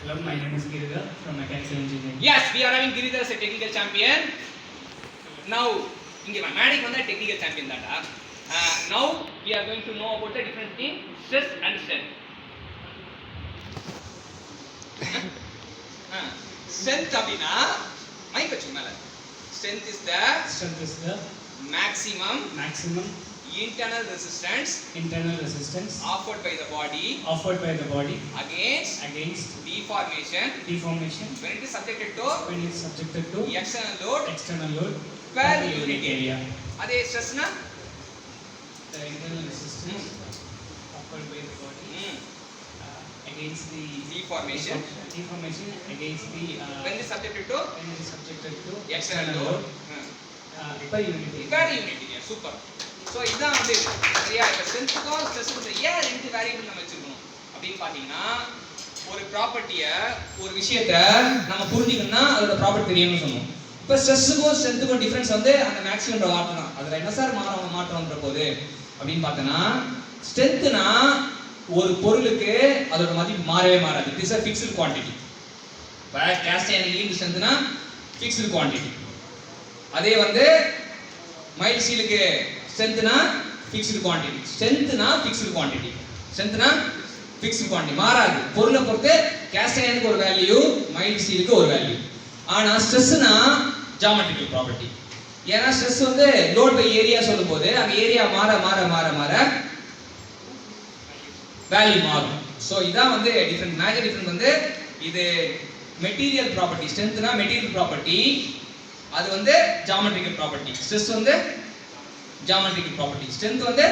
Hello, my name is Giridhar from Mechanical Engineering. Yes, we are having Giridhar as a technical champion. Now, இங்க மேடிக் வந்து technical champion தான்டா. Now we are going to know about the difference between stress and strain. Strength அப்படினா mic வச்சு மேல. Strength is the maximum internal resistance offered by the body against deformation when it is subjected to external load per unit area. அதே ஸ்ட்ரெஸ்னா the internal resistance offered by the body against the deformation against the when it is subjected to external load per unit area. Super. So இதான் வந்து சரியா. இப்ப ஸ்ட்ரென்த்துக்கும் ஸ்ட்ரெஸ்ஸுக்கும் ஏன் ரெண்டு variable நம்ம வச்சிருக்கணும் அப்படின்னு பாத்தீங்கன்னா, ஒரு ப்ராப்பர்ட்டிய ஒரு விஷயத்தை நம்ம புரிஞ்சுக்கணும்னா அதோட ப்ராப்பர்ட்டி தெரியணும்னு சொன்னோம். இப்போ ஸ்ட்ரெஸ்ஸுக்கும் ஸ்ட்ரென்த்துக்கும் டிஃபரன்ஸ் வந்து அந்த மேக்ஸிமம்ன்ற வார்த்தை தான். அதில் என்ன சார் மாற்றம்ன்ற போது அப்படின்னு பார்த்தோன்னா, ஸ்ட்ரென்த்துனா ஒரு பொருளுக்கு அதோட மதிப்பு மாறவே மாறாது. It is a fixed quantity. இப்போ கேஸ்ட் அயர்ன் ஈல்டு ஸ்ட்ரென்த்னா ஃபிக்ஸ்டு குவான்டிட்டி. அதே வந்து மைல் ஸ்டீலுக்கு ஸ்ட்ரென்த்னா ஃபிக்ஸ்டு குவான்டிட்டி. ஸ்ட்ரென்த்னா ஃபிக்ஸ்டு குவான்டிட்டி மாறாது. பொருளை பொறுத்து கேஸ்ட் அயர்னுக்கு ஒரு வேல்யூ, மைல் ஸ்டீலுக்கு ஒரு வேல்யூ. ஆனா ஸ்ட்ரெஸ்னா ஜியோமெட்ரிக்கல் ப்ராப்பர்ட்டி. ஏன்னா ஸ்ட்ரெஸ் வந்து லோட் பை ஏரியா சொல்லும்போது அந்த ஏரியா மாற மாற மாற மாற வேல்யூ மாறும். ஸோ இதான் வந்து டிஃபரெண்ட். மேஜர் டிஃபரெண்ட் வந்து இது மெட்டீரியல் ப்ராப்பர்ட்டி. ஸ்ட்ரென்த்னா மெட்டீரியல் ப்ராப்பர்ட்டி, அது வந்து ஜியோமெட்ரிக்கல் ப்ராப்பர்ட்டி. ஸ்ட்ரெஸ் வந்து ஜியோமெட்ரிக்கல் ப்ராப்பர்ட்டி, ஸ்ட்ரென்த் வந்து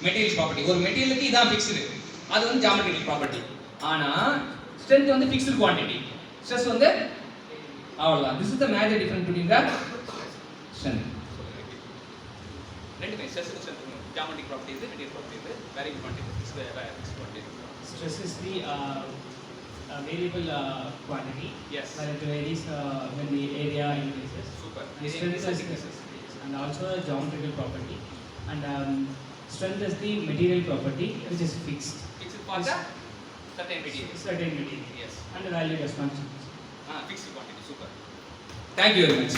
மெட்டீரியல் ப்ராப்பர்ட்டி. ஒரு மெட்டீரியலுக்கு இதான் ஃபிக்ஸ்டு, அது வந்து ஜியோமெட்ரிக்கல் ப்ராப்பர்ட்டி. ஆனா ஸ்ட்ரென்த் வந்து ஃபிக்ஸ்டு குவான்டிட்டி, ஸ்ட்ரெஸ் வந்து அவ்வளவுதான். This is the major difference between the strength. ரெண்டுமே ஸ்ட்ரெஸ்க்கு ஸ்ட்ரென்த்துக்கும் ஜியோமெட்ரிக் ப்ராப்பர்ட்டி இது, மெட்டீரியல் ப்ராப்பர்ட்டி இது, variable quantity is the fixed quantity. Stress is the variable quantity. Yes. Where it varies when the area increases. Super. And also a geometrical property. And strength is the material property which is fixed. Fixed for the certain material. Yes. Yes. And the value does not change. Fixed quantity. Super. Thank you very much.